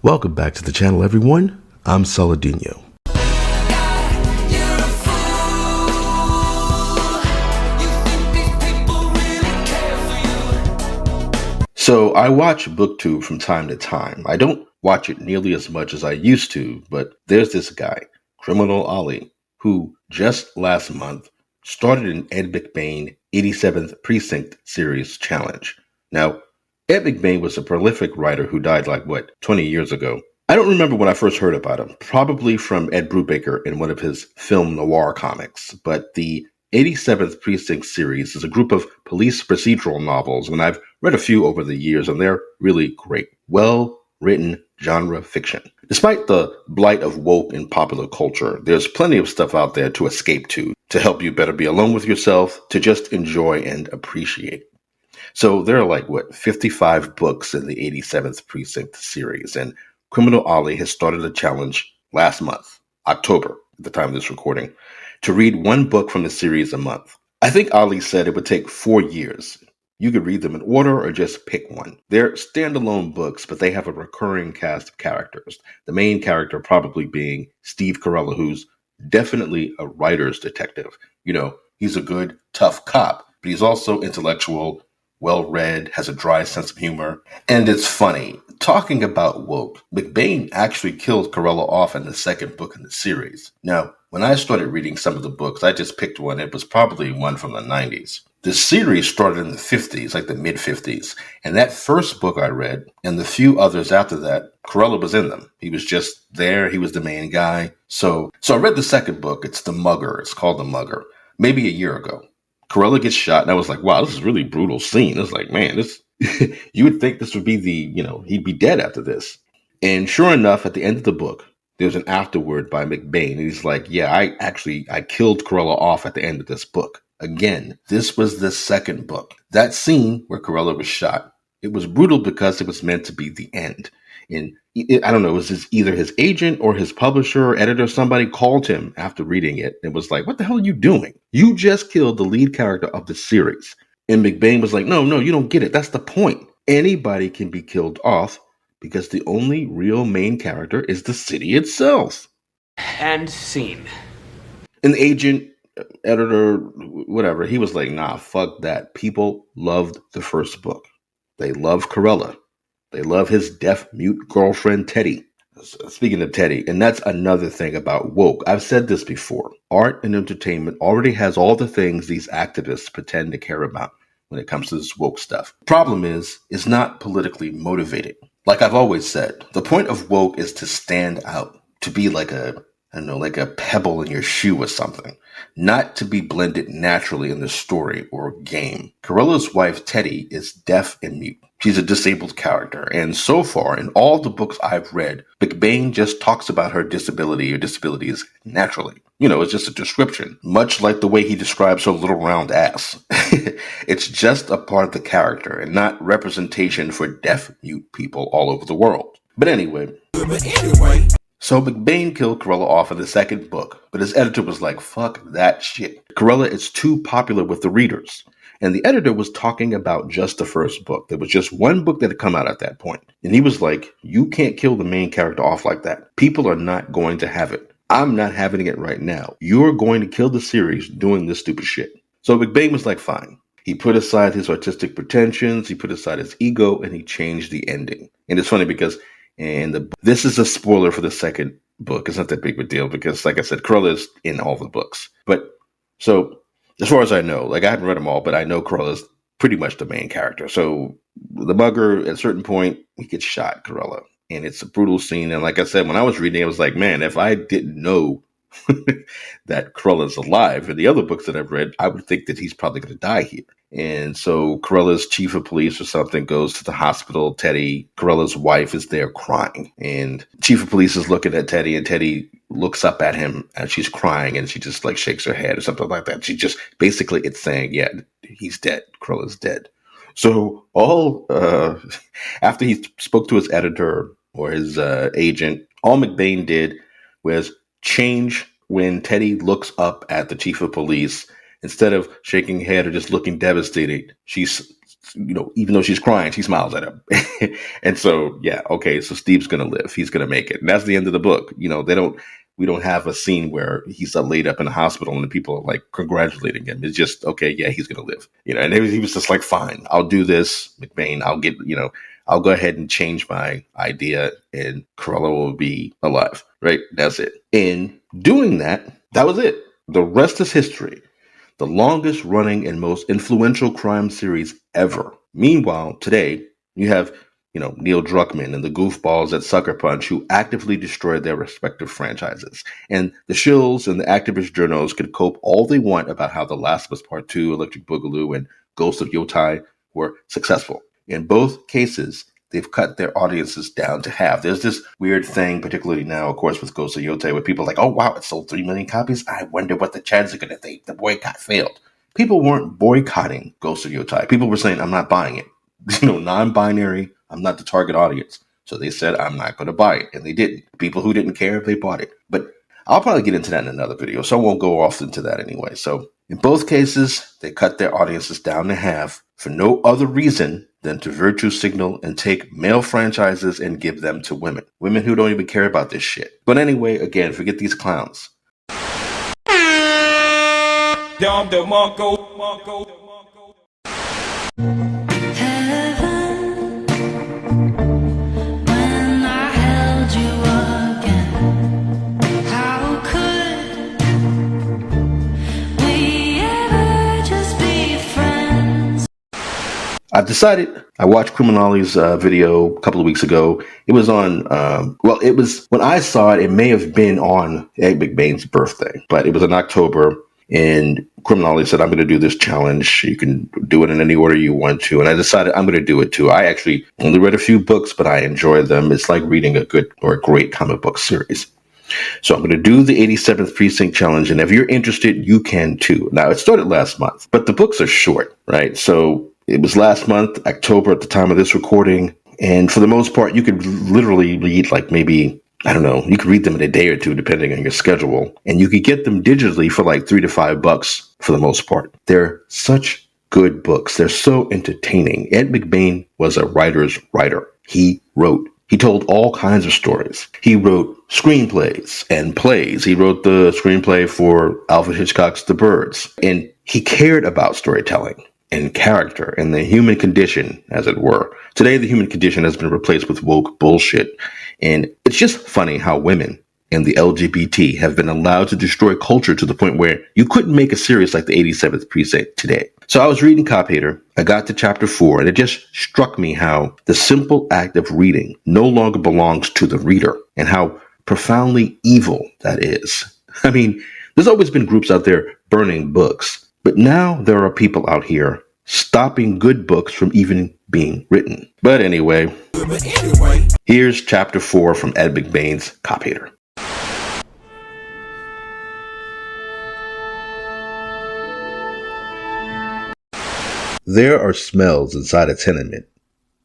Welcome back to the channel, everyone. I'm Saladino. So I watch BookTube from time to time. I don't watch it nearly as much as I used to, but there's this guy, Criminal Olly, who just last month started an Ed McBain 87th Precinct Series challenge. Now, Ed McBain was a prolific writer who died 20 years ago. I don't remember when I first heard about him, probably from Ed Brubaker in one of his film noir comics, but the 87th Precinct series is a group of police procedural novels, and I've read a few over the years, and they're really great. Well-written genre fiction. Despite the blight of woke in popular culture, there's plenty of stuff out there to escape to help you better be alone with yourself, to just enjoy and appreciate. So there are 55 books in the 87th Precinct series, and Criminal Olly has started a challenge last month, October, at the time of this recording, to read one book from the series a month. I think Olly said it would take 4 years. You could read them in order or just pick one. They're standalone books, but they have a recurring cast of characters. The main character probably being Steve Carella, who's definitely a writer's detective. He's a good, tough cop, but he's also intellectual, well-read, has a dry sense of humor, and it's funny. Talking about woke, McBain actually killed Carella off in the second book in the series. Now, when I started reading some of the books, I just picked one. It was probably one from the 90s. The series started in the 50s, the mid-50s, and that first book I read, and the few others after that, Carella was in them. He was just there. He was the main guy. So I read the second book. It's The Mugger. It's called The Mugger, maybe a year ago. Carella gets shot, and I was like, wow, this is a really brutal scene. It's man, this you would think this would be he'd be dead after this. And sure enough, at the end of the book, there's an afterword by McBain, and he's like, yeah, I killed Carella off at the end of this book. Again, this was the second book. That scene where Carella was shot, it was brutal because it was meant to be the end. And I don't know, it was either his agent or his publisher or editor, somebody called him after reading it and was like, what the hell are you doing? You just killed the lead character of the series. And McBain was like, no, you don't get it. That's the point. Anybody can be killed off because the only real main character is the city itself. And scene. And the agent, editor, whatever, he was like, nah, fuck that. People loved the first book. They love Carella. They love his deaf-mute girlfriend, Teddy. Speaking of Teddy, and that's another thing about woke. I've said this before. Art and entertainment already has all the things these activists pretend to care about when it comes to this woke stuff. Problem is, it's not politically motivated. Like I've always said, the point of woke is to stand out, to be like a pebble in your shoe or something, not to be blended naturally in the story or game. Carella's wife, Teddy, is deaf and mute. She's a disabled character, and so far, in all the books I've read, McBain just talks about her disability or disabilities naturally. It's just a description, much like the way he describes her little round ass. It's just a part of the character and not representation for deaf-mute people all over the world. But anyway. So McBain killed Carella off in the second book, but his editor was like, fuck that shit. Carella is too popular with the readers. And the editor was talking about just the first book. There was just one book that had come out at that point. And he was like, you can't kill the main character off like that. People are not going to have it. I'm not having it right now. You're going to kill the series doing this stupid shit. So McBain was like, fine. He put aside his artistic pretensions, he put aside his ego, and he changed the ending. And it's funny because this is a spoiler for the second book. It's not that big of a deal because, like I said, Carella is in all the books. But so as far as I know, I haven't read them all, but I know Carella's pretty much the main character. So the Mugger, at a certain point, he gets shot, Carella. And it's a brutal scene. And like I said, when I was reading, I was like, man, if I didn't know that Carella's alive in the other books that I've read, I would think that he's probably going to die here. And so Carella's chief of police or something goes to the hospital. Teddy, Carella's wife, is there crying. And chief of police is looking at Teddy, and Teddy looks up at him and she's crying and she just shakes her head or something like that. She just basically, it's saying, yeah, he's dead. Carella's dead. So after he spoke to his editor or his agent, all McBain did was change when Teddy looks up at the chief of police. Instead of shaking her head or just looking devastated, she even though she's crying, she smiles at him. And so, yeah, okay, so Steve's going to live. He's going to make it. And that's the end of the book. We don't have a scene where he's laid up in the hospital and the people are like congratulating him. It's just, okay, yeah, he's going to live. And he was just like, fine, I'll do this, McBain. I'll go ahead and change my idea and Carella will be alive, right? That's it. In doing that, that was it. The rest is history. The longest running and most influential crime series ever. Meanwhile, today, you have, Neil Druckmann and the goofballs at Sucker Punch who actively destroyed their respective franchises. And the shills and the activist journals could cope all they want about how The Last of Us Part 2, Electric Boogaloo, and Ghost of Yotai were successful. In both cases, they've cut their audiences down to half. There's this weird thing, particularly now, of course, with Ghost of Yotai, where people are like, oh, wow, it sold 3 million copies. I wonder what the chances are going to think. The boycott failed. People weren't boycotting Ghost of Yotai. People were saying, I'm not buying it. Non-binary, I'm not the target audience. So they said, I'm not going to buy it. And they didn't. People who didn't care, they bought it. But I'll probably get into that in another video, so I won't go off into that anyway. So in both cases, they cut their audiences down to half for no other reason than to virtue signal and take male franchises and give them to women. Women who don't even care about this shit. But anyway, again, forget these clowns. I've decided, I watched Criminali's video a couple of weeks ago. It was on, when I saw it, it may have been on Ed McBain's birthday, but it was in October, and Criminali said, I'm going to do this challenge. You can do it in any order you want to, and I decided I'm going to do it too. I actually only read a few books, but I enjoy them. It's like reading a good or a great comic book series. So I'm going to do the 87th Precinct Challenge, and if you're interested, you can too. Now, it started last month, but the books are short, right? So it was last month, October, at the time of this recording. And for the most part, you could literally read you could read them in a day or two, depending on your schedule. And you could get them digitally for like $3 to $5 for the most part. They're such good books. They're so entertaining. Ed McBain was a writer's writer. He wrote. He told all kinds of stories. He wrote screenplays and plays. He wrote the screenplay for Alfred Hitchcock's The Birds. And he cared about storytelling and character and the human condition, as it were. Today, the human condition has been replaced with woke bullshit. And it's just funny how women and the LGBT have been allowed to destroy culture to the point where you couldn't make a series like the 87th Precinct today. So I was reading Cop Hater. I got to chapter 4, and it just struck me how the simple act of reading no longer belongs to the reader and how profoundly evil that is. I mean, there's always been groups out there burning books. But now there are people out here stopping good books from even being written. But anyway, here's chapter 4 from Ed McBain's Cop Hater. There are smells inside a tenement,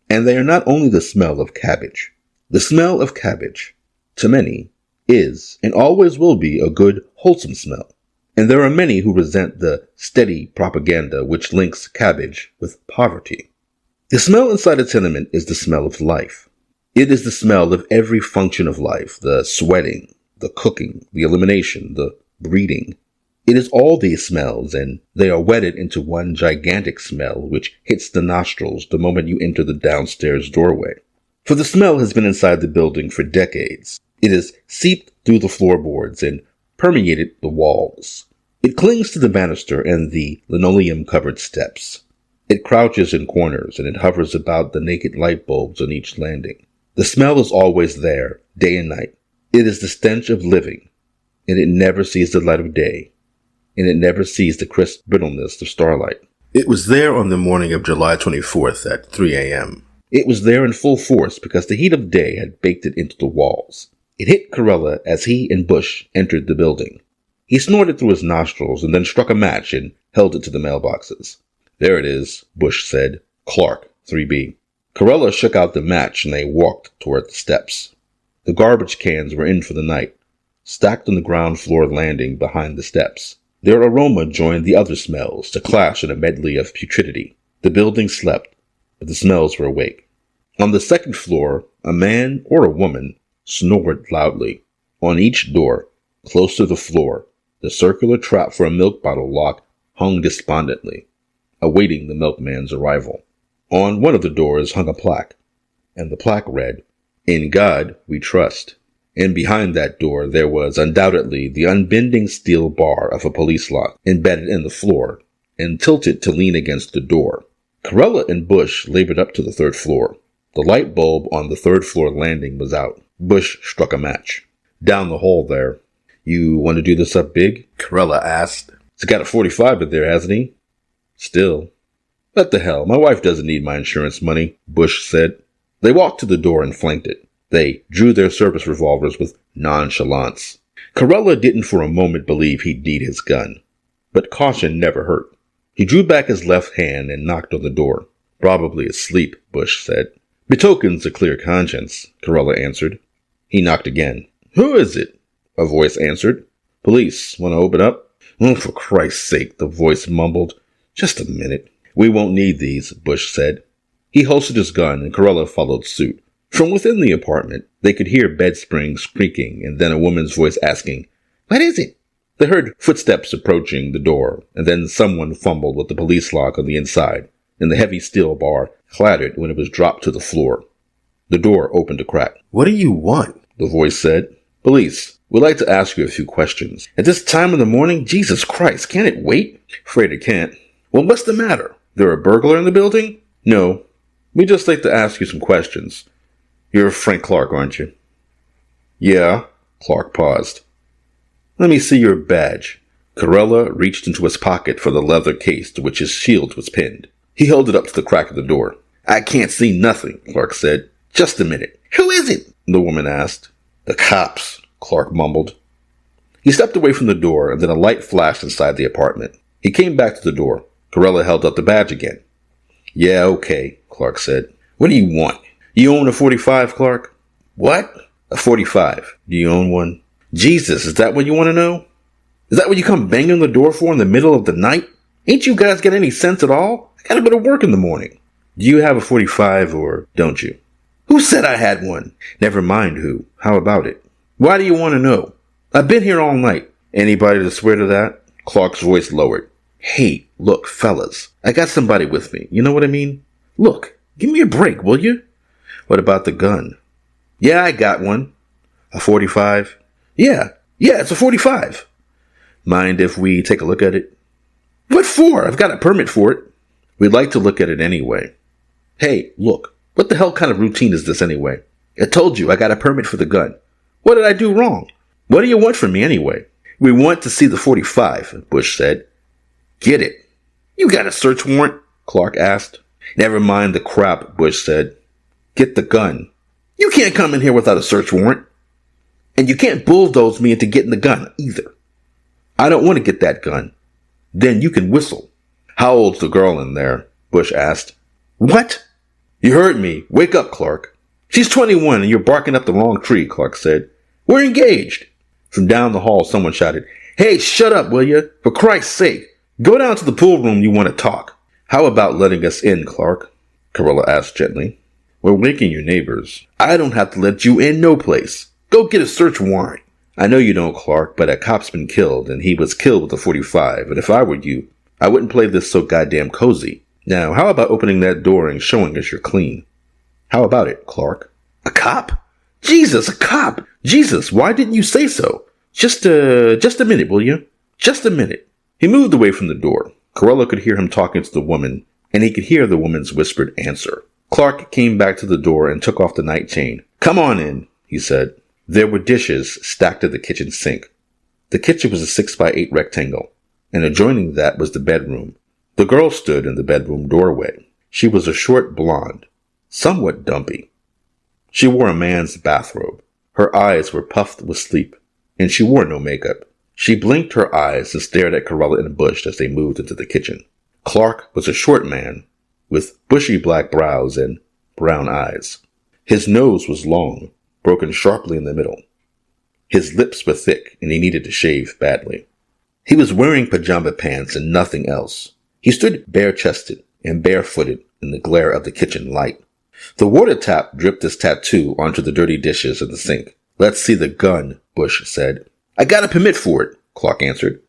and they are not only the smell of cabbage. The smell of cabbage, to many, is and always will be a good, wholesome smell. And there are many who resent the steady propaganda which links cabbage with poverty. The smell inside a tenement is the smell of life. It is the smell of every function of life, the sweating, the cooking, the elimination, the breeding. It is all these smells, and they are wedded into one gigantic smell which hits the nostrils the moment you enter the downstairs doorway. For the smell has been inside the building for decades. It has seeped through the floorboards and permeated the walls. It clings to the banister and the linoleum-covered steps. It crouches in corners and it hovers about the naked light bulbs on each landing. The smell is always there, day and night. It is the stench of living, and it never sees the light of day, and it never sees the crisp brittleness of starlight. It was there on the morning of July 24th at 3 a.m. It was there in full force because the heat of day had baked it into the walls. It hit Carella as he and Bush entered the building. He snorted through his nostrils and then struck a match and held it to the mailboxes. There it is, Bush said. Clark, 3B. Carella shook out the match and they walked toward the steps. The garbage cans were in for the night, stacked on the ground floor landing behind the steps. Their aroma joined the other smells to clash in a medley of putridity. The building slept, but the smells were awake. On the second floor, a man or a woman snored loudly. On each door, close to the floor, the circular trap for a milk bottle lock hung despondently, awaiting the milkman's arrival. On one of the doors hung a plaque, and the plaque read, "In God We Trust." And behind that door there was undoubtedly the unbending steel bar of a police lock embedded in the floor and tilted to lean against the door. Carella and Bush labored up to the third floor. The light bulb on the third floor landing was out. Bush struck a match. Down the hall there. "You want to do this up big?" Carella asked. "He's got a 45 in there, hasn't he?" "Still." "What the hell? My wife doesn't need my insurance money," Bush said. They walked to the door and flanked it. They drew their service revolvers with nonchalance. Carella didn't for a moment believe he'd need his gun. But caution never hurt. He drew back his left hand and knocked on the door. "Probably asleep," Bush said. "Betokens a clear conscience," Carella answered. He knocked again. "Who is it?" a voice answered. "Police. Want to open up?" "Oh, for Christ's sake," the voice mumbled. "Just a minute." "We won't need these," Bush said. He holstered his gun and Carella followed suit. From within the apartment, they could hear bed springs creaking and then a woman's voice asking, "What is it?" They heard footsteps approaching the door, and then someone fumbled with the police lock on the inside, and the heavy steel bar clattered when it was dropped to the floor. The door opened a crack. "What do you want?" the voice said. "Police. We'd like to ask you a few questions." "At this time of the morning? Jesus Christ, can't it wait?" "Afraid it can't." "Well, what's the matter? There a burglar in the building?" "No. We'd just like to ask you some questions. You're Frank Clark, aren't you?" "Yeah." Clark paused. "Let me see your badge." Carella reached into his pocket for the leather case to which his shield was pinned. He held it up to the crack of the door. "I can't see nothing," Clark said. "Just a minute." "Who is it?" the woman asked. "The cops," Clark mumbled. He stepped away from the door, and then a light flashed inside the apartment. He came back to the door. Carella held up the badge again. "Yeah, okay," Clark said. "What do you want?" "You own a 45, Clark?" "What?" "A 45. Do you own one?" "Jesus, is that what you want to know? Is that what you come banging on the door for in the middle of the night? Ain't you guys got any sense at all? I gotta go to work in the morning." "Do you have a 45 or don't you?" "Who said I had one?" "Never mind who. How about it?" "Why do you want to know? I've been here all night." "Anybody to swear to that?" Clark's voice lowered. "Hey, look, fellas. I got somebody with me. You know what I mean? Look, give me a break, will you?" "What about the gun?" "Yeah, I got one." "A 45? Yeah, it's a 45. "Mind if we take a look at it?" "What for? I've got a permit for it." "We'd like to look at it anyway." "Hey, look, what the hell kind of routine is this anyway? I told you I got a permit for the gun. What did I do wrong? What do you want from me anyway?" "We want to see the 45, Bush said. "Get it." "You got a search warrant?" Clark asked. "Never mind the crap," Bush said. "Get the gun." "You can't come in here without a search warrant. And you can't bulldoze me into getting the gun either." "I don't want to get that gun." "Then you can whistle." "How old's the girl in there?" Bush asked. "What?" "You heard me. Wake up, Clark." "She's 21 and you're barking up the wrong tree," Clark said. "We're engaged." From down the hall, someone shouted, "Hey, shut up, will you? For Christ's sake. Go down to the pool room, you want to talk." "How about letting us in, Clark?" Carella asked gently. "We're waking your neighbors." "I don't have to let you in no place. Go get a search warrant." "I know you don't, Clark, but a cop's been killed, and he was killed with a 45, and if I were you, I wouldn't play this so goddamn cozy. Now, how about opening that door and showing us you're clean? How about it, Clark?" "A cop? Jesus, a cop! Jesus, why didn't you say so? Just a minute, will you? Just a minute." He moved away from the door. Carella could hear him talking to the woman, and he could hear the woman's whispered answer. Clark came back to the door and took off the night chain. "Come on in," he said. There were dishes stacked at the kitchen sink. The kitchen was a 6x8 rectangle, and adjoining that was the bedroom. The girl stood in the bedroom doorway. She was a short blonde, somewhat dumpy. She wore a man's bathrobe. Her eyes were puffed with sleep, and she wore no makeup. She blinked her eyes and stared at Carella and Bush as they moved into the kitchen. Clark was a short man with bushy black brows and brown eyes. His nose was long, broken sharply in the middle. His lips were thick, and he needed to shave badly. He was wearing pajama pants and nothing else. He stood bare-chested, and barefooted in the glare of the kitchen light. The water tap dripped his tattoo onto the dirty dishes in the sink. "Let's see the gun," Bush said. "I got a permit for it," Clark answered.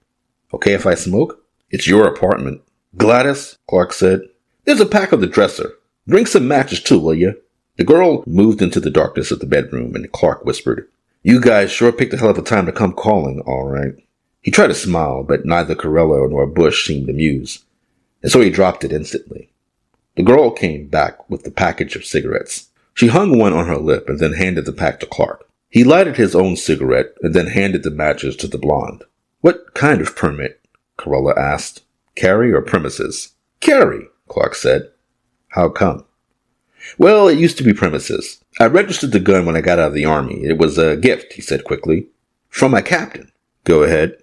"Okay if I smoke?" "It's your apartment." "Gladys," Clark said, "there's a pack on the dresser. Bring some matches too, will you?" The girl moved into the darkness of the bedroom, and Clark whispered, "You guys sure picked a hell of a time to come calling, all right." He tried to smile, but neither Carella nor Bush seemed amused, and so he dropped it instantly. The girl came back with the package of cigarettes. She hung one on her lip and then handed the pack to Clark. He lighted his own cigarette and then handed the matches to the blonde. "What kind of permit?" Carella asked. "Carry or premises?" "Carry," Clark said. "How come?" "Well, it used to be premises. I registered the gun when I got out of the army. It was a gift," he said quickly. "From my captain." "Go ahead."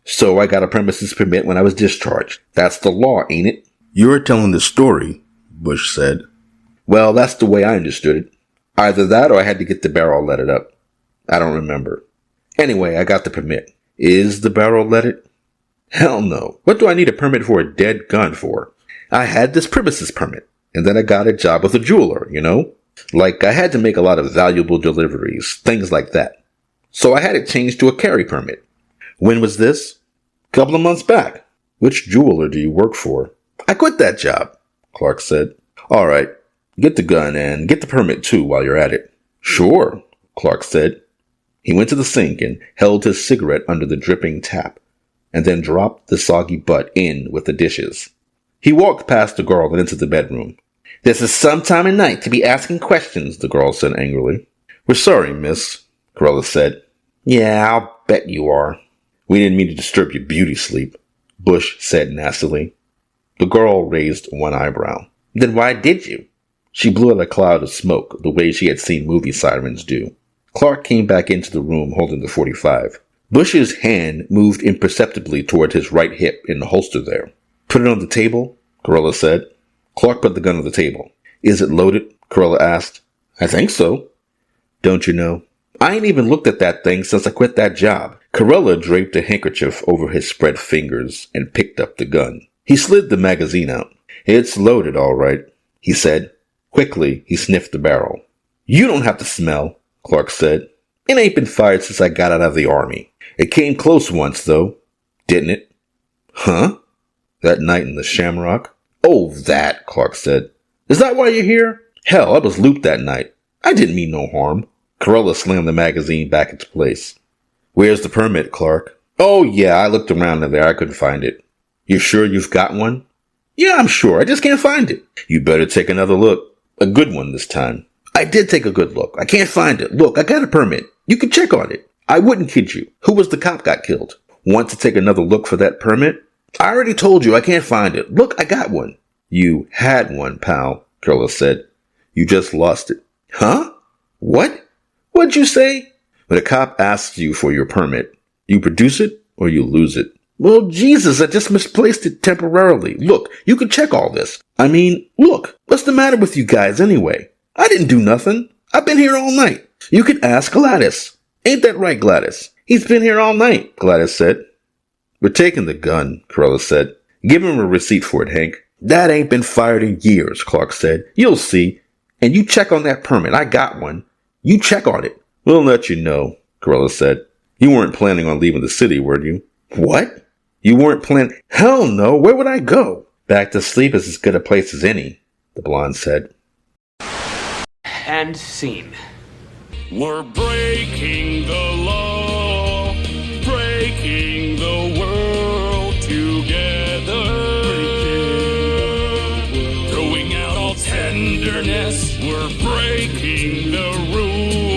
"So I got a premises permit when I was discharged. That's the law, ain't it?" "You're telling the story," Bush said. "Well, that's the way I understood it. Either that or I had to get the barrel leaded up. I don't remember. Anyway, I got the permit." "Is the barrel leaded?" "Hell no. What do I need a permit for a dead gun for? I had this premises permit, and then I got a job with a jeweler, you know? Like, I had to make a lot of valuable deliveries, things like that. So I had it changed to a carry permit." "When was this?" "Couple of months back." "Which jeweler do you work for?" "I quit that job," Clark said. "All right. Get the gun and get the permit too while you're at it." "Sure," Clark said. He went to the sink and held his cigarette under the dripping tap, and then dropped the soggy butt in with the dishes. He walked past the girl and into the bedroom. "This is some time of night to be asking questions," the girl said angrily. "We're sorry, miss," Carella said. "Yeah, I'll bet you are." "We didn't mean to disturb your beauty sleep," Bush said nastily. The girl raised one eyebrow. "Then why did you?" She blew out a cloud of smoke the way she had seen movie sirens do. Clark came back into the room holding the .45. Bush's hand moved imperceptibly toward his right hip in the holster there. "Put it on the table," Carella said. Clark put the gun on the table. "Is it loaded?" Carella asked. "I think so." "Don't you know? I ain't even looked at that thing since I quit that job." Carella draped a handkerchief over his spread fingers and picked up the gun. He slid the magazine out. "It's loaded, all right," he said. Quickly, he sniffed the barrel. "You don't have to smell," Clark said. "It ain't been fired since I got out of the army. It came close once, though. Didn't it?" "Huh?" "That night in the Shamrock." "Oh, that," Clark said. "Is that why you're here?" "Hell, I was looped that night. I didn't mean no harm." Carella slammed the magazine back into place. "Where's the permit, Clark?" "Oh, yeah, I looked around in there. I couldn't find it." "You sure you've got one?" "Yeah, I'm sure. I just can't find it." "You better take another look. A good one this time." "I did take a good look. I can't find it. Look, I got a permit. You can check on it." "I wouldn't kid you. Who was the cop got killed?" "Want to take another look for that permit?" "I already told you I can't find it. Look, I got one." "You had one, pal," Carella said. "You just lost it." "Huh? What? What'd you say?" "When a cop asks you for your permit, you produce it or you lose it." "Well, Jesus, I just misplaced it temporarily. Look, you can check all this. I mean, look, what's the matter with you guys anyway? I didn't do nothing. I've been here all night. You can ask Gladys. Ain't that right, Gladys?" "He's been here all night," Gladys said. "We're taking the gun," Carella said. "Give him a receipt for it, Hank." "That ain't been fired in years," Clark said. "You'll see. And you check on that permit. I got one. You check on it." "We'll let you know," Carella said. "You weren't planning on leaving the city, were you?" "What? You weren't planning?" "Hell no. Where would I go?" "Back to sleep is as good a place as any," the blonde said. And scene. We're breaking the law, breaking the world together, throwing out all tenderness. We're breaking the rules.